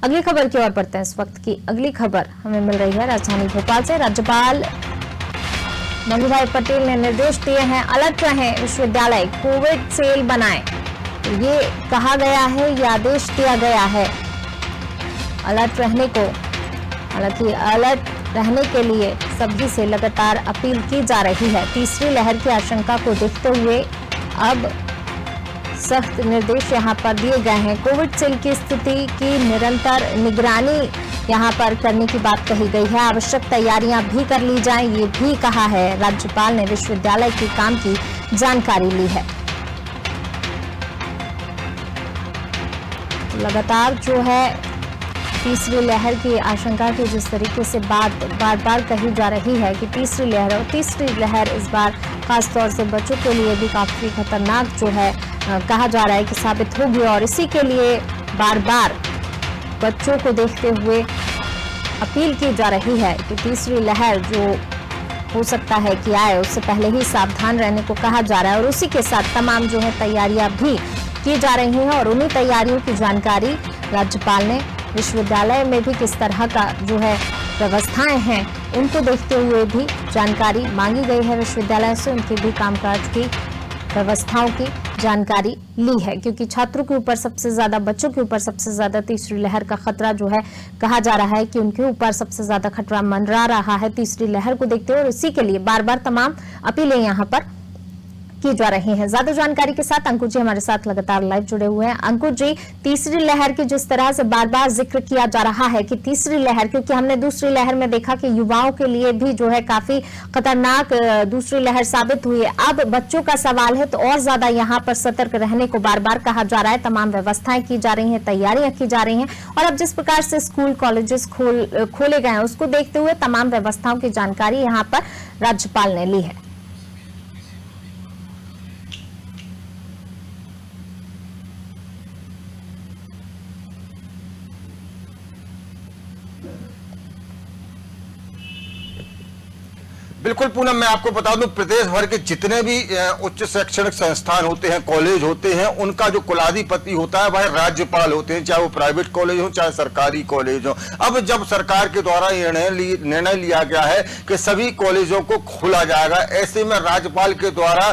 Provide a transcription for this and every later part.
अगली खबर की ओर बढ़ते हैं। इस वक्त की अगली खबर हमें मिल रही है राजधानी भोपाल से। राज्यपाल मंगूभाई पटेल ने निर्देश दिए हैं, अलर्ट रहें विश्वविद्यालय, कोविड सेल बनाएं। तो ये कहा गया है, ये आदेश दिया गया है अलर्ट रहने को। हालांकि अलर्ट रहने के लिए सभी से लगातार अपील की जा रही है। तीसरी लहर की आशंका को देखते हुए अब सख्त निर्देश यहां पर दिए गए हैं। कोविड सेल की स्थिति की निरंतर निगरानी यहां पर करने की बात कही गई है। आवश्यक तैयारियां भी कर ली जाएं, ये भी कहा है। राज्यपाल ने विश्वविद्यालय के काम की जानकारी ली है। लगातार जो है तीसरी लहर की आशंका की जिस तरीके से बात बार बार कही जा रही है कि तीसरी लहर, और तीसरी लहर इस बार खासतौर से बच्चों के लिए भी काफी खतरनाक जो है कहा जा रहा है कि साबित होगी। और इसी के लिए बार बार बच्चों को देखते हुए अपील की जा रही है कि तीसरी लहर जो हो सकता है कि आए, उससे पहले ही सावधान रहने को कहा जा रहा है। और उसी के साथ तमाम जो है तैयारियां भी की जा रही हैं और उन्हीं तैयारियों की जानकारी राज्यपाल ने विश्वविद्यालय में भी किस तरह का जो है व्यवस्थाएं हैं उनको देखते हुए भी जानकारी मांगी गई है विश्वविद्यालय से। उनके भी कामकाज की व्यवस्थाओं की जानकारी ली है, क्योंकि छात्रों के ऊपर सबसे ज्यादा, बच्चों के ऊपर सबसे ज्यादा तीसरी लहर का खतरा जो है कहा जा रहा है कि उनके ऊपर सबसे ज्यादा खतरा मंडरा रहा है तीसरी लहर को देखते हुए। और इसी के लिए बार बार तमाम अपीलें यहां पर की जा रही हैं। ज्यादा जानकारी के साथ अंकुर जी हमारे साथ लगातार लाइव जुड़े हुए हैं। अंकुर जी, तीसरी लहर की जिस तरह से बार बार जिक्र किया जा रहा है कि तीसरी लहर, क्योंकि हमने दूसरी लहर में देखा कि युवाओं के लिए भी जो है काफी खतरनाक दूसरी लहर साबित हुई है। अब बच्चों का सवाल है तो और ज्यादा यहाँ पर सतर्क रहने को बार बार कहा जा रहा है। तमाम व्यवस्थाएं की जा रही हैं, तैयारियां की जा रही हैं। और अब जिस प्रकार से स्कूल कॉलेजेस खोले गए हैं उसको देखते हुए तमाम व्यवस्थाओं की जानकारी यहाँ पर राज्यपाल ने ली है। बिल्कुल पूनम, मैं आपको बता दूं, प्रदेश भर के जितने भी उच्च शैक्षणिक संस्थान होते हैं, कॉलेज होते हैं, उनका जो कुलाधिपति होता है वह राज्यपाल होते हैं, चाहे वो प्राइवेट कॉलेज हो चाहे सरकारी कॉलेज हो। अब जब सरकार के द्वारा निर्णय लिया गया है कि सभी कॉलेजों को खोला जाएगा, ऐसे में राज्यपाल के द्वारा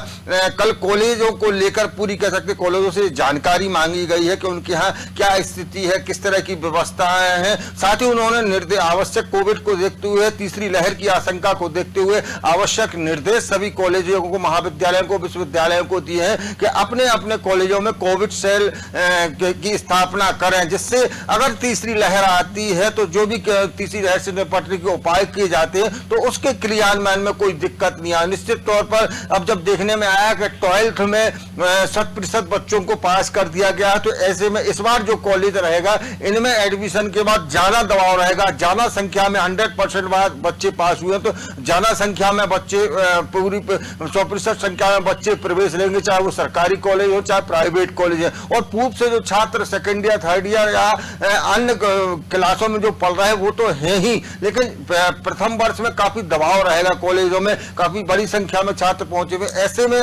कल कॉलेजों को लेकर पूरी कह सकते कॉलेजों से जानकारी मांगी गई है कि उनके यहाँ क्या स्थिति है, किस तरह की व्यवस्थाएं हैं। साथ ही उन्होंने आवश्यक कोविड को देखते हुए, तीसरी लहर की आशंका को देखते हुए आवश्यक निर्देश सभी कॉलेजों को, महाविद्यालयों को, विश्वविद्यालयों को दिए हैं कि अपने अपने कॉलेजों में कोविड सेल की स्थापना करें, जिससे अगर तीसरी लहर आती है तो जो भी तीसरी लहर से निपटने के उपाय किए जाते हैं तो उसके क्रियान्वयन में कोई दिक्कत नहीं आए। निश्चित तौर पर अब जब देखने में आया कि 12th में 100% बच्चों को पास कर दिया गया, तो ऐसे में इस बार जो कॉलेज रहेगा इनमें एडमिशन के बाद ज्यादा दबाव रहेगा। ज्यादा संख्या में 100% बच्चे पास हुए तो ज्यादा संख्या में बच्चे, पूरी 100% संख्या में बच्चे प्रवेश लेंगे, चाहे वो सरकारी कॉलेज हो चाहे प्राइवेट कॉलेज है। और पूर्व से जो छात्र सेकेंड ईयर, थर्ड ईयर या अन्य क्लासों में जो पढ़ रहे हैं वो तो है ही, लेकिन प्रथम वर्ष में काफी दबाव रहेगा, कॉलेजों में काफी बड़ी संख्या में छात्र पहुंचे हुए। ऐसे में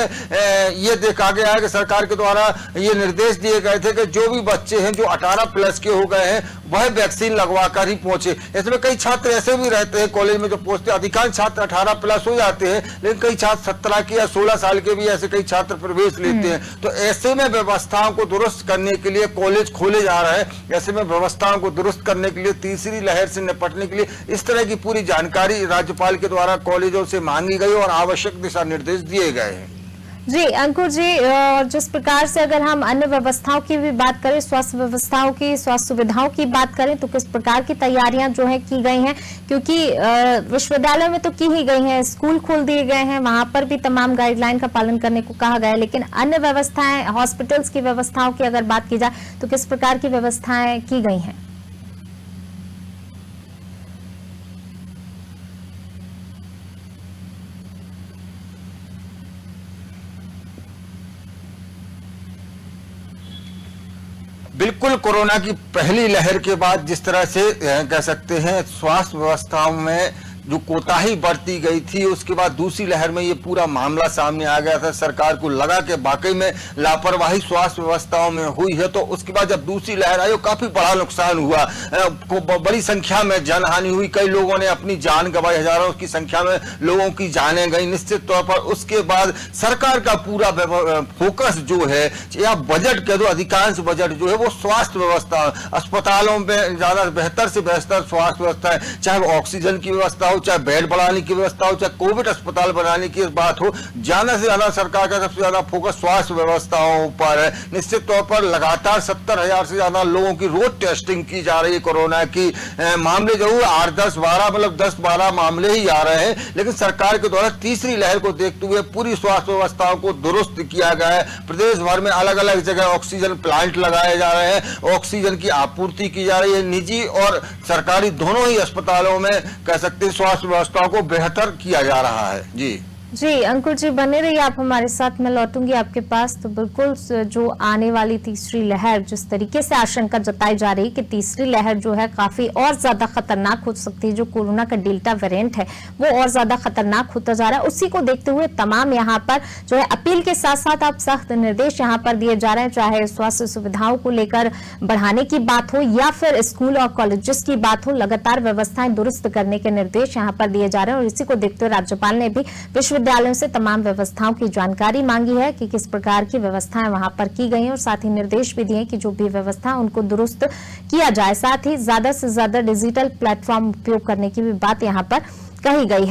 ये देखा गया है कि सरकार के द्वारा ये निर्देश दिए गए थे कि जो भी बच्चे हैं जो 18+ के हो गए हैं वह वैक्सीन लगवा कर ही पहुंचे। इसमें कई छात्र ऐसे भी रहते हैं कॉलेज में जो पहुंचते, अधिकांश छात्र 18+ हो जाते हैं, लेकिन कई छात्र 17 के या 16 साल के भी ऐसे कई छात्र प्रवेश लेते हैं। तो ऐसे में व्यवस्थाओं को दुरुस्त करने के लिए कॉलेज खोले जा रहे हैं। ऐसे में व्यवस्थाओं को दुरुस्त करने के लिए, तीसरी लहर से निपटने के लिए इस तरह की पूरी जानकारी राज्यपाल के द्वारा कॉलेजों से मांगी गई और आवश्यक दिशा निर्देश दिए गए हैं। जी अंकुर जी, और जिस प्रकार से अगर हम अन्य व्यवस्थाओं की भी बात करें, स्वास्थ्य व्यवस्थाओं की, स्वास्थ्य सुविधाओं की बात करें, तो किस प्रकार की तैयारियां जो है की गई हैं? क्योंकि विश्वविद्यालय में तो की ही गई हैं, स्कूल खोल दिए गए हैं, वहां पर भी तमाम गाइडलाइन का पालन करने को कहा गया है, लेकिन अन्य व्यवस्थाएं, हॉस्पिटल्स की व्यवस्थाओं की अगर बात की जाए तो किस प्रकार की व्यवस्थाएं की गई हैं? बिल्कुल, कोरोना की पहली लहर के बाद जिस तरह से कह सकते हैं स्वास्थ्य व्यवस्थाओं में जो कोताही बरती गई थी, उसके बाद दूसरी लहर में ये पूरा मामला सामने आ गया था। सरकार को लगा कि वाकई में लापरवाही स्वास्थ्य व्यवस्थाओं में हुई है, तो उसके बाद जब दूसरी लहर आई काफी बड़ा नुकसान हुआ, बड़ी संख्या में जनहानि हुई, कई लोगों ने अपनी जान गंवाई, हजारों की संख्या में लोगों की जानें गई निश्चित तौर पर। उसके बाद सरकार का पूरा फोकस जो है, या बजट कह दो, अधिकांश बजट जो है वो स्वास्थ्य व्यवस्था, अस्पतालों में ज्यादा बेहतर से बेहतर स्वास्थ्य व्यवस्था है, चाहे वो ऑक्सीजन की व्यवस्था हो, चाहे बेड बढ़ाने की व्यवस्था हो, चाहे कोविड अस्पताल बनाने की बात हो, ज्यादा से ज्यादा सरकार का सबसे ज्यादा फोकस स्वास्थ्य व्यवस्थाओं पर है। निश्चित तौर पर लगातार 70,000 से ज्यादा लोगों की रोज टेस्टिंग की जा रही है कोरोना की। मामले जरूर 8, 10, 12 मतलब 10-12 मामले ही आ रहे हैं, लेकिन सरकार के द्वारा तीसरी लहर को देखते हुए पूरी स्वास्थ्य व्यवस्थाओं को दुरुस्त किया गया है। प्रदेश भर में अलग अलग जगह ऑक्सीजन प्लांट लगाए जा रहे हैं, ऑक्सीजन की आपूर्ति की जा रही है। निजी और सरकारी दोनों ही अस्पतालों में कह सकते हैं स्वास्थ्य व्यवस्थाओं को बेहतर किया जा रहा है। जी अंकुर जी बने रहिए आप हमारे साथ। मैं लौटूंगी आपके पास। तो बिल्कुल जो आने वाली तीसरी लहर, जिस तरीके से आशंका जताई जा रही है कि तीसरी लहर जो है काफी और ज्यादा खतरनाक हो सकती है, जो कोरोना का डेल्टा वेरिएंट है वो और ज्यादा खतरनाक होता जा रहा है, उसी को देखते हुए तमाम यहाँ पर जो है अपील के साथ साथ आप सख्त निर्देश यहाँ पर दिए जा रहे हैं, चाहे स्वास्थ्य सुविधाओं को लेकर बढ़ाने की बात हो या फिर स्कूल और कॉलेजेस की बात हो, लगातार व्यवस्थाएं दुरुस्त करने के निर्देश यहाँ पर दिए जा रहे हैं। और इसी को देखते हुए राज्यपाल ने भी विश्वविद्यालयों से तमाम व्यवस्थाओं की जानकारी मांगी है कि किस प्रकार की व्यवस्थाएं वहां पर की गई हैं, और साथ ही निर्देश भी दिए कि जो भी व्यवस्था उनको दुरुस्त किया जाए। साथ ही ज्यादा से ज्यादा डिजिटल प्लेटफॉर्म उपयोग करने की भी बात यहां पर कही गई है।